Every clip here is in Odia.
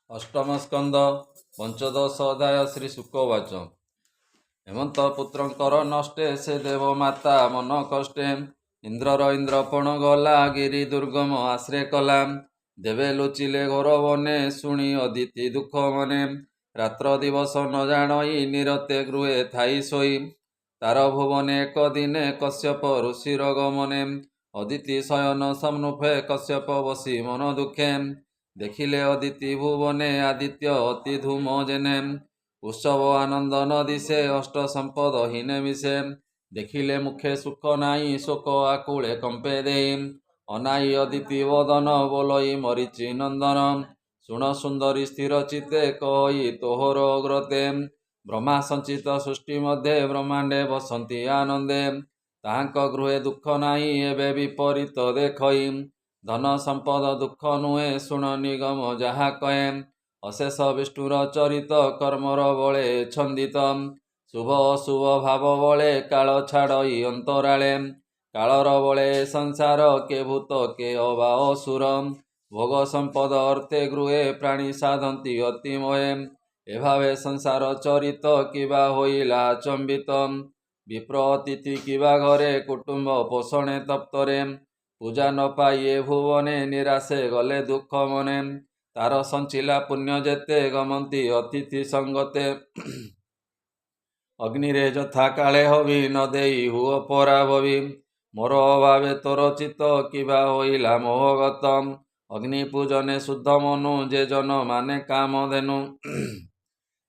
ଅଷ୍ଟମ ସ୍କନ୍ଦ ପଞ୍ଚଦଶ ଅଧ୍ୟାୟ ଶ୍ରୀ ଶୁକବାଚ। ହେମନ୍ତ ପୁତ୍ରଙ୍କର ନଷ୍ଟେ ସେ ଦେବ ମାତା ମନ କଷ୍ଟେ। ଇନ୍ଦ୍ରର ଇନ୍ଦ୍ରପଣ ଗଲା ଗିରି ଦୁର୍ଗମ ଆଶ୍ରେ କଲା। ଦେବେ ଲୁଚିଲେ ଘୋର ବନେ ଶୁଣି ଅଦିତି ଦୁଃଖ ମନେ। ରାତ୍ର ଦିବସ ନ ଜାଣଇ ନିରତେ ଗୃହେ ଥାଇ ଶୋଇ। ତାର ଭୁବନେ ଏକ ଦିନେ କଶ୍ୟପ ଋଷିର ଗମନେ। ଅଦିତି ଶୟନ ସମ୍ମୁଖେ କଶ୍ୟପ ବସି ମନ ଦୁଃଖେ। ଦେଖିଲେ ଅଦିତି ଭୁବନେ ଆଦିତ୍ୟ ଅତି ଧୂମ ଜେନେ। ଉତ୍ସବ ଆନନ୍ଦ ନ ଦିଶେ ଅଷ୍ଟ ସମ୍ପଦ ହୀନେ ମିଶେ। ଦେଖିଲେ ମୁଖେ ସୁଖ ନାଇଁ ଶୋକ ଆକୁଳେ କମ୍ପେ ଦେଇ। ଅନାଇ ଅଦିତି ବଦନ ବୋଲଇ ମରିଚି ନନ୍ଦନ। ଶୁଣ ସୁନ୍ଦରୀ ସ୍ଥିର ଚିତ୍ତେ କହି ତୋହର ଅଗ୍ରତେ। ବ୍ରହ୍ମା ସଞ୍ଚିତ ସୃଷ୍ଟି ମଧ୍ୟେ ବ୍ରହ୍ମାଣ୍ଡେ ବସନ୍ତି ଆନନ୍ଦେ। ତାହାଙ୍କ ଗୃହେ ଦୁଃଖ ନାହିଁ ଏବେ ବିପରୀତ ଦେଖଇ। ଧନ ସମ୍ପଦ ଦୁଃଖ ନୁହେଁ ଶୁଣ ନିଗମ ଯାହା କହେ। ଅଶେଷ ବିଷ୍ଣୁର ଚରିତ କର୍ମର ବଳେ ଛନ୍ଦିତ। ଶୁଭ ଅଶୁଭ ଭାବ ବଳେ କାଳ ଛାଡ଼ଇ ଅନ୍ତରାଳେ। କାଳର ବଳେ ସଂସାର କେ ଭୂତ କେ ଅବା ଅସୁର। ଭୋଗ ସମ୍ପଦ ଅର୍ଥେ ଗୃହେ ପ୍ରାଣୀ ସାଧନ୍ତି ଅତି ମୋହେ। ଏଭାବେ ସଂସାର ଚରିତ କିବା ହୋଇଲା ଚମ୍ବିତ। ବିପ୍ର ଅତିଥି କିବା ଘରେ କୁଟୁମ୍ବ ପୋଷଣେ ତପ୍ତରେ। ପୂଜା ନ ପାଇ ଏ ଭୁବନେ ନିରାଶେ ଗଲେ ଦୁଃଖ ମନେ। ତାର ସଞ୍ଚିଲା ପୁଣ୍ୟ ଯେତେ ଗମନ୍ତି ଅତିଥି ସଙ୍ଗତେ। ଅଗ୍ନିରେ ଯଥା କାଳେ ହବି ନ ଦେଇ ହୁଅ ପରାଭବି। ମୋର ଅଭାବେ ତୋର ଚିତ୍ତ କିବା ହୋଇଲା ମୋହଗତ। ଅଗ୍ନି ପୂଜନେ ଶୁଦ୍ଧ ମନୁ ଯେ ଜନ ମାନେ କାମଧେନୁ।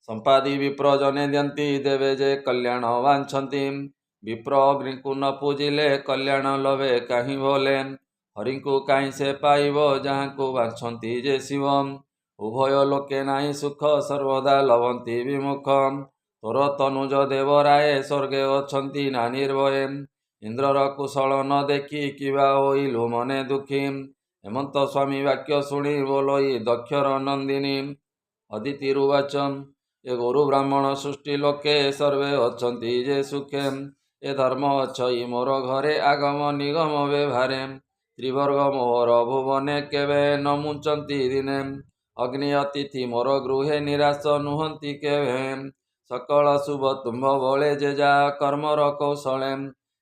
ସମ୍ପାଦି ବିପ୍ର ଜନେ ଦିଅନ୍ତି ଦେବେ ଯେ କଲ୍ୟାଣ ବାଞ୍ଛନ୍ତି। ବିପ୍ର ଅଗ୍ନିକୁ ନ ପୂଜିଲେ କଲ୍ୟାଣ ଲଭେ କାହିଁ ଭୋଲେ। ହରିଙ୍କୁ କାହିଁ ସେ ପାଇବ ଯାହାଙ୍କୁ ବାଛନ୍ତି ଯେ ଶିବ। ଉଭୟ ଲୋକେ ନାହିଁ ସୁଖ ସର୍ବଦା ଲଭନ୍ତି ବିମୁଖ। ତୋର ତନୁଜ ଦେବରାଏ ସ୍ୱର୍ଗେ ଅଛନ୍ତି ନା ନିର୍ଭୟେ। ଇନ୍ଦ୍ରର କୁଶଳ ନ ଦେଖି କିବା ହୋଇଲୁ ମନେ ଦୁଃଖୀ। ହେମନ୍ତ ସ୍ୱାମୀ ବାକ୍ୟ ଶୁଣି ବୋଲଇ ଦକ୍ଷର ନନ୍ଦିନୀ। ଅଦିତିରୁବାଚ ଏ ଗୁରୁ ବ୍ରାହ୍ମଣ ସୃଷ୍ଟି ଲୋକେ ସର୍ବେ ଅଛନ୍ତି ଯେ ସୁଖେ। ଏ ଧର୍ମ ଅଛଇ ମୋର ଘରେ ଆଗମ ନିଗମ ବ୍ୟବହାରେ। ତ୍ରିବର୍ଗ ମୋହର ଭୁବନେ କେବେ ନ ମୁଞ୍ଚନ୍ତି ଦିନେ। ଅଗ୍ନି ଅତିଥି ମୋର ଗୃହେ ନିରାଶ ନୁହନ୍ତି କେବେ। ସକଳ ଶୁଭ ତୁମ୍ଭ ବଳେ ଯେ ଯାହା କର୍ମର କୌଶଳେ।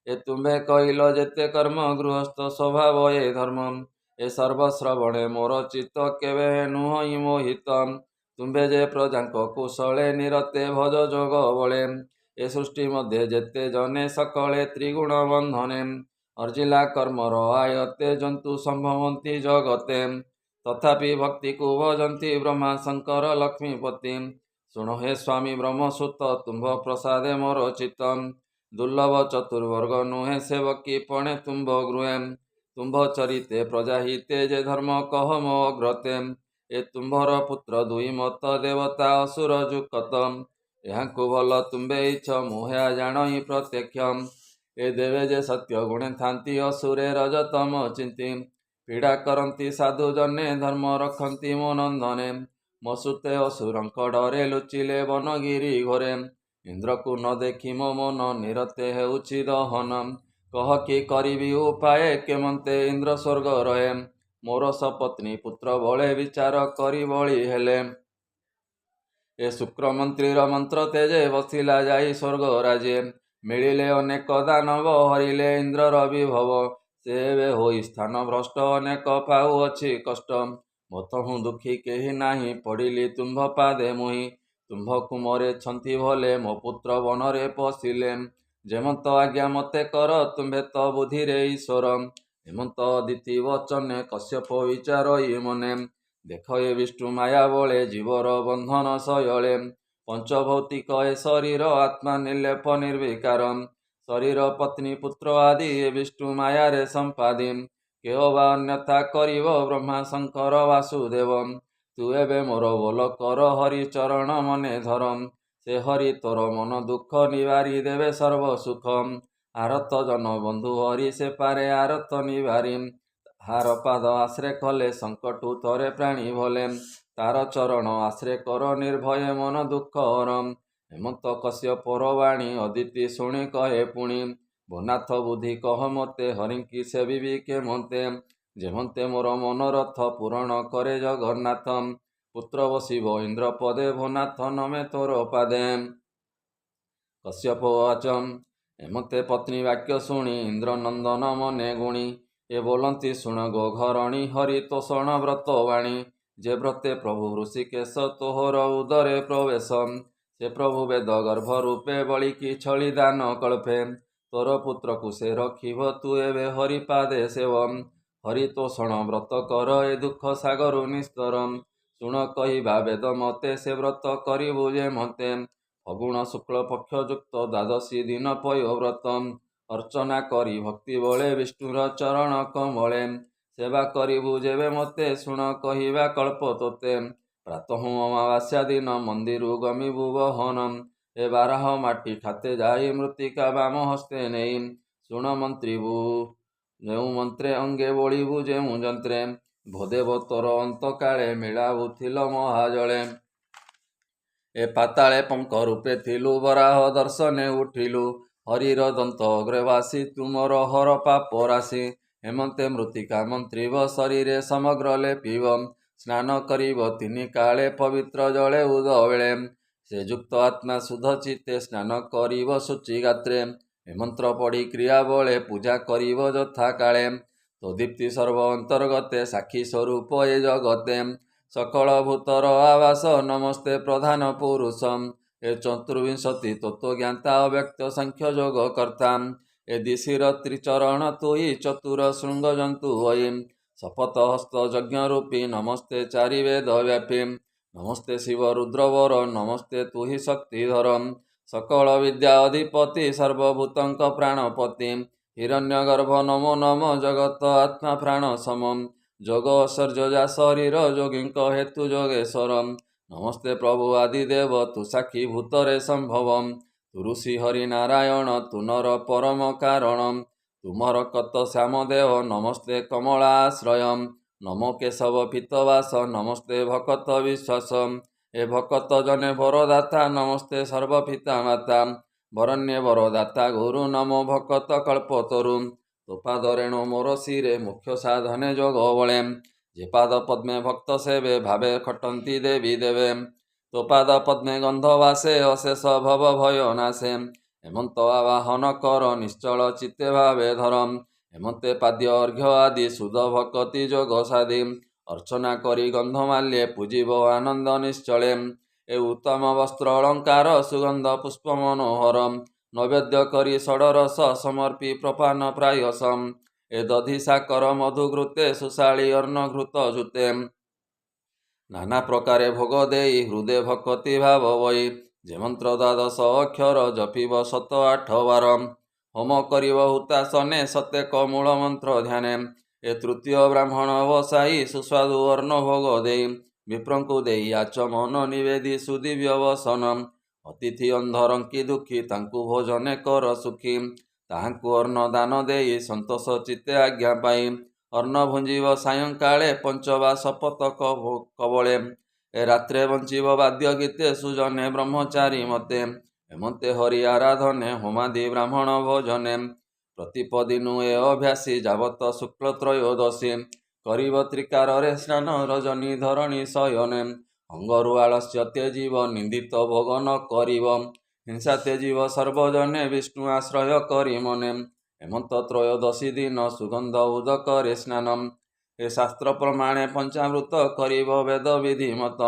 ଏ ତୁମ୍ଭେ କହିଲ ଯେତେ କର୍ମ ଗୃହସ୍ଥ ସ୍ୱଭାବ ଏ ଧର୍ମ। ଏ ସର୍ବଶ୍ରବଣେ ମୋର ଚିତ୍ତ କେବେ ନୁହଁ ମୋହିତ। ତୁମ୍ଭେ ଯେ ପ୍ରଜାଙ୍କ କୁଶଳେ ନିରତେ ଭଜ ଯୋଗ ବଳେ। ଏ ସୃଷ୍ଟି ମଧ୍ୟେ ଯେତେ ଜନେ ସକଳେ ତ୍ରିଗୁଣ ବନ୍ଧନେ। ଅର୍ଜିଲା କର୍ମର ଆୟତେ ଜନ୍ତୁ ସମ୍ଭବନ୍ତି ଜଗତେ। ତଥାପି ଭକ୍ତିକୁ ଭଜନ୍ତି ବ୍ରହ୍ମା ଶଙ୍କର ଲକ୍ଷ୍ମୀପତି। ଶୁଣ ହେ ସ୍ୱାମୀ ବ୍ରହ୍ମସୂତ ତୁମ୍ଭ ପ୍ରସାଦେ ମୋର ଚିତ୍ତ। ଦୁର୍ଲଭ ଚତୁର୍ବର୍ଗ ନୁହେଁ ସେବକୀ ପଣେ ତୁମ୍ଭ ଗୃହେ। ତୁମ୍ଭ ଚରିତେ ପ୍ରଜା ହିତେ ଯେ ଧର୍ମ କହ ମୋ ଅଗ୍ରତେ। ଏ ତୁମ୍ଭର ପୁତ୍ର ଦୁଇ ମତ ଦେବତା ଅସୁର ଯୁକତ। ଏହାଙ୍କୁ ଭଲ ତୁମ୍ଭେ ଇଚ୍ଛ ମୁଁ ଏହା ଜାଣଇ ପ୍ରତ୍ୟକ୍ଷ। ଏ ଦେବେ ଯେ ସତ୍ୟ ଗୁଣେ ଥାନ୍ତି ଅସୁରେ ରଜତମ ଚିନ୍ତି। ପୀଡ଼ା କରନ୍ତି ସାଧୁ ଜନେ ଧର୍ମ ରଖନ୍ତି ମୋ ନନ୍ଦନେ। ମୋ ସୁତେ ଅସୁରଙ୍କ ଡରେ ଲୁଚିଲେ ବନଗିରି ଘୋରେ। ଇନ୍ଦ୍ରକୁ ନ ଦେଖି ମୋ ମନ ନିରତେ ହେଉଛି ଦହନ। କହ କି କରିବି ଉପାଏ କେମନ୍ତେ ଇନ୍ଦ୍ର ସ୍ୱର୍ଗ ରହେ। ମୋର ସପତ୍ନୀ ପୁତ୍ର ବଳେ ବିଚାର କରି ବଳି ହେଲେ। ଏ ଶୁକ୍ର ମନ୍ତ୍ରୀର ମନ୍ତ୍ର ତେଜେ ବସିଲା ଯାଇ ସ୍ୱର୍ଗ ରାଜେ। ମିଳିଲେ ଅନେକ ଦାନବ ହରିଲେ ଇନ୍ଦ୍ରର ବିଭବ। ସେ ଏବେ ହୋଇ ସ୍ଥାନ ଭ୍ରଷ୍ଟ ଅନେକ ପାଉଅଛି କଷ୍ଟ। ମତହୁଁ ଦୁଃଖୀ କେହି ନାହିଁ ପଡ଼ିଲି ତୁମ୍ଭ ପାଦେ ମୁହିଁ। ତୁମ୍ଭକୁ ମରେଛନ୍ତି ଭଲେ ମୋ ପୁତ୍ର ବନରେ ପଶିଲେ। ଯେମନ୍ତ ଆଜ୍ଞା ମତେ କର ତୁମ୍ଭେ ତ ବୁଦ୍ଧିରେ ଈଶ୍ୱର। ହେମନ୍ତ ଅଦିତି ବଚନେ କଶ୍ୟପ ବିଚାରଇ ମନେ। ଦେଖ ଏ ବିଷ୍ଣୁ ମାୟା ବଳେ ଜୀବର ବନ୍ଧନ ସୟଳେ। ପଞ୍ଚଭୌତିକ ଏ ଶରୀର ଆତ୍ମା ନିର୍ଲେପ ନିର୍ବିକାର। ଶରୀର ପତ୍ନୀ ପୁତ୍ର ଆଦି ଏ ବିଷ୍ଣୁ ମାୟାରେ ସମ୍ପାଦି। କେହ ବା ଅନ୍ୟଥା କରିବ ବ୍ରହ୍ମା ଶଙ୍କର ବାସୁଦେବ। ତୁ ଏବେ ମୋର ବୋଲ କର ହରି ଚରଣ ମନେ ଧର। ସେ ହରି ତୋର ମନ ଦୁଃଖ ନିବାରି ଦେବେ ସର୍ବ ସୁଖ। ଆରତ ଜନ ବନ୍ଧୁ ହରି ସେ ପାରେ ଆରତ ନିବାରି। ତାହାର ପାଦ ଆଶ୍ରେ କଲେ ସଙ୍କଟୁ ତରେ ପ୍ରାଣୀ ଭଲେ। ତାର ଚରଣ ଆଶ୍ରେ କର ନିର୍ଭୟ ମନ ଦୁଃଖ ହର। ହେମନ୍ତ କଶ୍ୟପର ବାଣୀ ଅଦିତି ଶୁଣି କହେ ପୁଣି। ଭୂନାଥ ବୁଦ୍ଧି କହ ମତେ ହରିଙ୍କି ସେବିବି କେମନ୍ତେ। ଯେମନ୍ତେ ମୋର ମନୋରଥ ପୂରଣ କରେ ଜଗନ୍ନାଥ। ପୁତ୍ର ବସିବ ଇନ୍ଦ୍ର ପଦେ ଭନାଥ ନମେ ତୋର ପାଦେ। କଶ୍ୟପ ଉବାଚ ଏମତେ ପତ୍ନୀ ବାକ୍ୟ ଶୁଣି ଇନ୍ଦ୍ର ନନ୍ଦନ ମନେ ଗୁଣି ଏ ବୋଲନ୍ତି ଶୁଣ ଗୋ ଘରଣୀ ହରି ତୋଷଣ ବ୍ରତ ବାଣୀ। ଯେ ବ୍ରତେ ପ୍ରଭୁ ଋଷିକେଶ ତୋହର ଉଦରେ ପ୍ରବେଶ ସେ ପ୍ରଭୁ ବେଦ ଗର୍ଭ ରୂପେ ବଳିକି ଛଳି ଦାନ କଳ୍ପେ। ତୋର ପୁତ୍ରକୁ ସେ ରଖିବ ତୁ ଏବେ ହରି ପାଦେ ସେବ। ହରି ତୋଷଣ ବ୍ରତ କର ଏ ଦୁଃଖ ସାଗରୁ ନିସ୍ତର। ଶୁଣ କହିବା ବେଦ ମତେ ସେ ବ୍ରତ କରିବୁ ଯେ ମତେ। ଫଗୁଣ ଶୁକ୍ଳ ପକ୍ଷ ଯୁକ୍ତ ଦ୍ୱାଦଶୀ ଦିନ ପୟ ବ୍ରତ। ଅର୍ଚ୍ଚନା କରି ଭକ୍ତି ବଳେ ବିଷ୍ଣୁର ଚରଣ କମଳେ। ସେବା କରିବୁ ଯେବେ ମତେ ଶୁଣ କହିବା କଳ୍ପ ତୋତେ। ପ୍ରାତଃ ଅମାବାସ୍ୟା ଦିନ ମନ୍ଦିରୁ ଗମିବୁ ବହନ। ଏ ବାରହ ମାଟି ଖାତେ ଯାଇ ମୃତ୍ତିକା ବାମ ହସ୍ତେ ନେଇ। ଶୁଣ ମନ୍ତ୍ରିବୁ ଯେଉଁ ମନ୍ତ୍ରେ ଅଙ୍ଗେ ବୋଳିବୁ ଯେଉଁ ଯନ୍ତ୍ରେ। ଭୋଦେବ ତୋର ଅନ୍ତକାଳେ ମିଳାଉଥିଲ ମହାଜଳେ। ଏ ପାତାଳେ ପଙ୍କ ରୂପେ ଥିଲୁ ବରାହ ଦର୍ଶନେ ଉଠିଲୁ। ହରିର ଦନ୍ତ ଅଗ୍ରେ ବାସି ତୁମର ହର ପାପ ରାଶି। ହେମନ୍ତେ ମୃତ୍ତିକା ମନ୍ତ୍ରିବ ଶରୀରେ ସମଗ୍ର ଲେପିବ। ସ୍ନାନ କରିବ ତିନି କାଳେ ପବିତ୍ର ଜଳେ ଉଦବେଳେ। ସେ ଯୁକ୍ତ ଆତ୍ମା ଶୁଦ୍ଧ ଚିତ୍ତେ ସ୍ନାନ କରିବ ଶୁଚି ଗାତ୍ରେ। ଏ ମନ୍ତ୍ର ପଢ଼ି କ୍ରିୟା ବଳେ ପୂଜା କରିବ ଯଥା କାଳେ। ତୋ ଦୀପ୍ତି ସର୍ବ ଅନ୍ତର୍ଗତେ ସାକ୍ଷୀ ସ୍ୱରୂପ ଏ ଜଗତେ। ସକଳ ଭୂତର ଆବାସ ନମସ୍ତେ ପ୍ରଧାନ ପୁରୁଷ। ଏ ଚତୁର୍ବିଂଶତି ତତ୍ତ୍ୱଜ୍ଞାତା ଅବ୍ୟକ୍ତ ସାଂଖ୍ୟ ଯୋଗ କର୍ତ୍ତା। ଏ ଦିଶିର ତ୍ରିଚରଣ ତୁହି ଚତୁର ଶୃଙ୍ଗ ଜନ୍ତୁ ହୋଇ। ଶପଥ ହସ୍ତ ଯଜ୍ଞ ରୂପୀ ନମସ୍ତେ ଚାରି ବେଦ ବ୍ୟାପୀ। ନମସ୍ତେ ଶିବ ରୁଦ୍ରବର ନମସ୍ତେ ତୁହି ଶକ୍ତିଧର। ସକଳ ବିଦ୍ୟା ଅଧିପତି ସର୍ବଭୂତଙ୍କ ପ୍ରାଣପତି। ହିରଣ୍ୟ ଗର୍ଭ ନମୋ ନମ ଜଗତ ଆତ୍ମା ପ୍ରାଣ ସମ। ଯୋଗ ଐଶ୍ୱର୍ଯ୍ୟ ଯା ଶରୀର ଯୋଗୀଙ୍କ ହେତୁ ଯୋଗେଶ୍ୱର। ନମସ୍ତେ ପ୍ରଭୁ ଆଦିଦେବ ତୁ ସାକ୍ଷୀ ଭୂତରେ ସମ୍ଭବ। ତୁ ଋଷି ହରି ନାରାୟଣ ତୁ ନର ପରମ କାରଣ। ତୁମର କତ ଶ୍ୟାମ ଦେହ ନମସ୍ତେ କମଳା ଆଶ୍ରୟ। ନମୋ କେଶବ ପିତବାସ ନମସ୍ତେ ଭକତ ବିଶ୍ୱାସ। ଏ ଭକତ ଜନେ ବରଦାତା ନମସ୍ତେ ସର୍ବପିତା ମାତା। ବରଣ୍ୟେ ବରଦାତା ଗୁରୁ ନମୋ ଭକତ କଳ୍ପତରୁ। ତୋ ପାଦ ରେଣୁ ମୋର ଶିରେ ମୁଖ୍ୟ ସାଧନେ ଯୋଗ ବଳେ। ଯେ ପାଦ ପଦ୍ମେ ଭକ୍ତ ସେବେ ଭାବେ ଖଟନ୍ତି ଦେବୀ ଦେବେ। ତୋ ପାଦ ପଦ୍ମେ ଗନ୍ଧ ବାସେ ଅଶେଷ ଭବ ଭୟ ନାଶେ। ହେମନ୍ତ ଆବାହନ କର ନିଶ୍ଚଳ ଚିତ୍ତେ ଭାବେ ଧର। ହେମନ୍ତେ ପାଦ୍ୟ ଅର୍ଘ୍ୟ ଆଦି ସୁଧ ଭକତି ଯୋଗ ସାଧି। ଅର୍ଚ୍ଚନା କରି ଗନ୍ଧ ମାଲ୍ୟେ ପୂଜିବ ଆନନ୍ଦ ନିଶ୍ଚଳେ। ଏ ଉତ୍ତମ ବସ୍ତ୍ର ଅଳଙ୍କାର ସୁଗନ୍ଧ ପୁଷ୍ପ ମନୋହର। ନୈବେଦ୍ୟ କରି ଷଡ଼ରସ ସମର୍ପି ପ୍ରପାନ ପ୍ରାୟସ। ଏ ଦଧି ସାକର ମଧୁ ଘୃତେ ସୁଶାଳୀ ଅର୍ଣ୍ଣ ଘୃତ ଜୁତେ। ନାନା ପ୍ରକାରେ ଭୋଗ ଦେଇ ହୃଦେ ଭକତି ଭାବ ବଇ। ଯେ ମନ୍ତ୍ର ଦ୍ୱାଦଶ ଅକ୍ଷର ଜପିବ 7-8 ବାର। ହୋମ କରିବ ହୁତାସନେ ସତେକ ମୂଳ ମନ୍ତ୍ର ଧ୍ୟାନେ। ଏ ତୃତୀୟ ବ୍ରାହ୍ମଣ ବସାଇ ସୁସ୍ୱାଦୁ ଅନ୍ନ ଭୋଗ ଦେଇ। ବିପ୍ରଙ୍କୁ ଦେଇ ଆଚମନ ନିବେଦି ସୁଦିବ୍ୟ ବସନ। ଅତିଥି ଅନ୍ଧ ରଙ୍କି ଦୁଃଖୀ ତାଙ୍କୁ ଭୋଜନେ କର ସୁଖୀ। ତାହାଙ୍କୁ ଅନ୍ନ ଦାନ ଦେଇ ସନ୍ତୋଷ ଚିତ୍ତେ ଆଜ୍ଞା ପାଇ। ଅନ୍ନ ଭୁଞ୍ଜିବ ସାୟଂକାଳେ ପଞ୍ଚବା ଶପଥ କବଳେ। ଏ ରାତ୍ରେ ବଞ୍ଚିବ ବାଦ୍ୟ ଗୀତେ ସୁଜନେ ବ୍ରହ୍ମଚାରୀ ମତେ। ହେମନ୍ତେ ହରି ଆରାଧନେ ହୋମାଦି ବ୍ରାହ୍ମଣ ଭୋଜନେ। ପ୍ରତିପଦିନୁ ଏ ଅଭ୍ୟାସୀ ଯାବତ ଶୁକ୍ଳ ତ୍ରୟୋଦଶୀ। କରିବ ତ୍ରିକାରରେ ସ୍ନାନ ରଜନୀ ଧରଣୀ ଶୟନେ। ଅଙ୍ଗରୁ ଆଳସ୍ୟ ତ୍ୟଜିବ ନିନ୍ଦିତ ଭୋଗ ନ କରିବ। ହିଂସା ତ୍ୟଜିବ ସର୍ବଜନେ ବିଷ୍ଣୁ ଆଶ୍ରୟ କରି ମନେ। ହେମନ୍ତ ତ୍ରୟୋଦଶୀ ଦିନ ସୁଗନ୍ଧ ଉଦକରେ ସ୍ନାନ। ଏ ଶାସ୍ତ୍ର ପ୍ରମାଣେ ପଞ୍ଚାମୃତ କରିବ ବେଦ ବିଧି ମତ।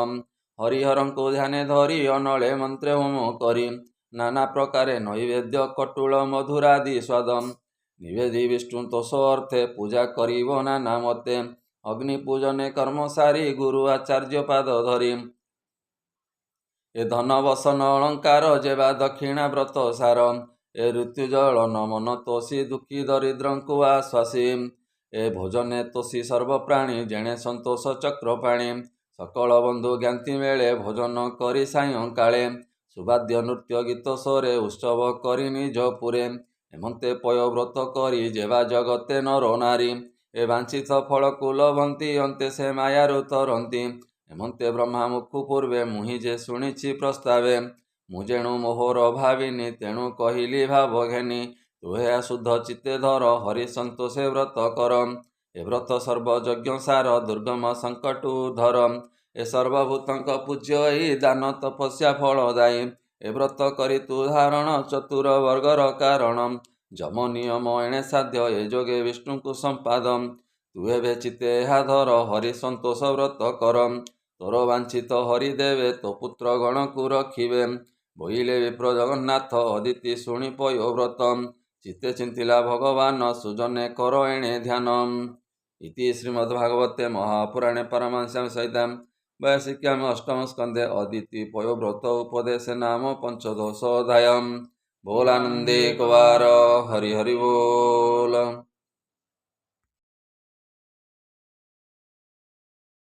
ହରିହରଙ୍କୁ ଧ୍ୟାନେ ଧରି ଅନଳେ ମନ୍ତ୍ରେ ହୋମ କରି। ନାନା ପ୍ରକାରେ ନୈବେଦ୍ୟ କଟୁଳ ମଧୁରାଦି ସ୍ୱାଦ। ନିବେଦି ବିଷ୍ଣୁ ତୋଷ ଅର୍ଥେ ପୂଜା କରିବ ନାନା ମତେ। ଅଗ୍ନି ପୂଜନେ କର୍ମ ସାରି ଗୁରୁ ଆଚାର୍ଯ୍ୟ ପାଦ ଧରି। ଏ ଧନ ବସନ ଅଳଙ୍କାର ଯେବା ଦକ୍ଷିଣା ବ୍ରତ ସାର। ଏ ଋତୁ ଜଳ ନମନ ତୋଷୀ ଦୁଃଖୀ ଦରିଦ୍ରଙ୍କୁ ଆଶ୍ୱାସୀ। ଏ ଭୋଜନେ ତୋଷୀ ସର୍ବପ୍ରାଣୀ ଯେଣେ ସନ୍ତୋଷ ଚକ୍ର ପାଣି। ସକଳ ବନ୍ଧୁ ଜ୍ଞାତି ମେଳେ ଭୋଜନ କରି ସାୟଂକାଳେ। ସୁବାଦ୍ୟ ନୃତ୍ୟ ଗୀତ ସ୍ୱରେ ଉତ୍ସବ କରି ନିଜ ପୁରେ। ହେମନ୍ତେ ପୟବ୍ରତ କରି ଯେବା ଜଗତେ ନର ନାରୀ। ଏ ବାଞ୍ଛିତ ଫଳକୁ ଲଭନ୍ତି ଅନ୍ତେ ସେ ମାୟାରୁ ତରନ୍ତି। ହେମନ୍ତେ ବ୍ରହ୍ମା ମୁଖୁ ପୂର୍ବେ ମୁହିଁ ଯେ ଶୁଣିଛି ପ୍ରସ୍ତାବେ। ମୁଁ ଯେଣୁ ମୋହର ଭାବିନି ତେଣୁ କହିଲି ଭାବ ଘେନି। ତୁ ଏହା ଶୁଦ୍ଧ ଚିତ୍ତେ ଧର ହରି ସନ୍ତୋଷେ ବ୍ରତ କର। ଏ ବ୍ରତ ସର୍ବ ଯଜ୍ଞ ସାର ଦୁର୍ଗମ ସଙ୍କଟୁ ଧର। ଏ ସର୍ବଭୂତଙ୍କ ପୂଜ୍ୟ ଏହି ଦାନ ତପସ୍ୟା ଫଳଦାୟୀ। ଏ ବ୍ରତ କରି ତୁ ଧାରଣ ଚତୁର ବର୍ଗର କାରଣ। ଯମ ନିୟମ ଏଣେ ସାଧ୍ୟ ଏ ଯୋଗେ ବିଷ୍ଣୁଙ୍କୁ ସମ୍ପାଦ। ତୁ ଏବେ ଚିତେ ଏହା ଧର ହରି ସନ୍ତୋଷ ବ୍ରତ କର। ତୋର ବାଞ୍ଛିତ ହରି ଦେବେ ତୋ ପୁତ୍ର ଗଣକୁ ରଖିବେ। ବୋଇଲେ ବିପ୍ର ଜଗନ୍ନାଥ ଅଦିତି ଶୁଣି ପୟୋ ବ୍ରତ। ଚିତେ ଚିନ୍ତିଲା ଭଗବାନ ସୁଜନେ କର ଏଣେ ଧ୍ୟାନ। ଇତି ଶ୍ରୀମଦ୍ଭାଗବତେ ମହାପୁରାଣେ ପାରମହଂସ୍ୟାଂ ସହିତାଂ ବୈୟାସିକ୍ୟାଂ ଅଷ୍ଟମ ସ୍କନ୍ଧେ ଅଦିତି ପୟୋବ୍ରତ ଉପଦେଶ ନାମ ପଞ୍ଚଦଶ ଅଧ୍ୟାୟମ୍। बोल आनंदे कुवार हरि हरि बोल।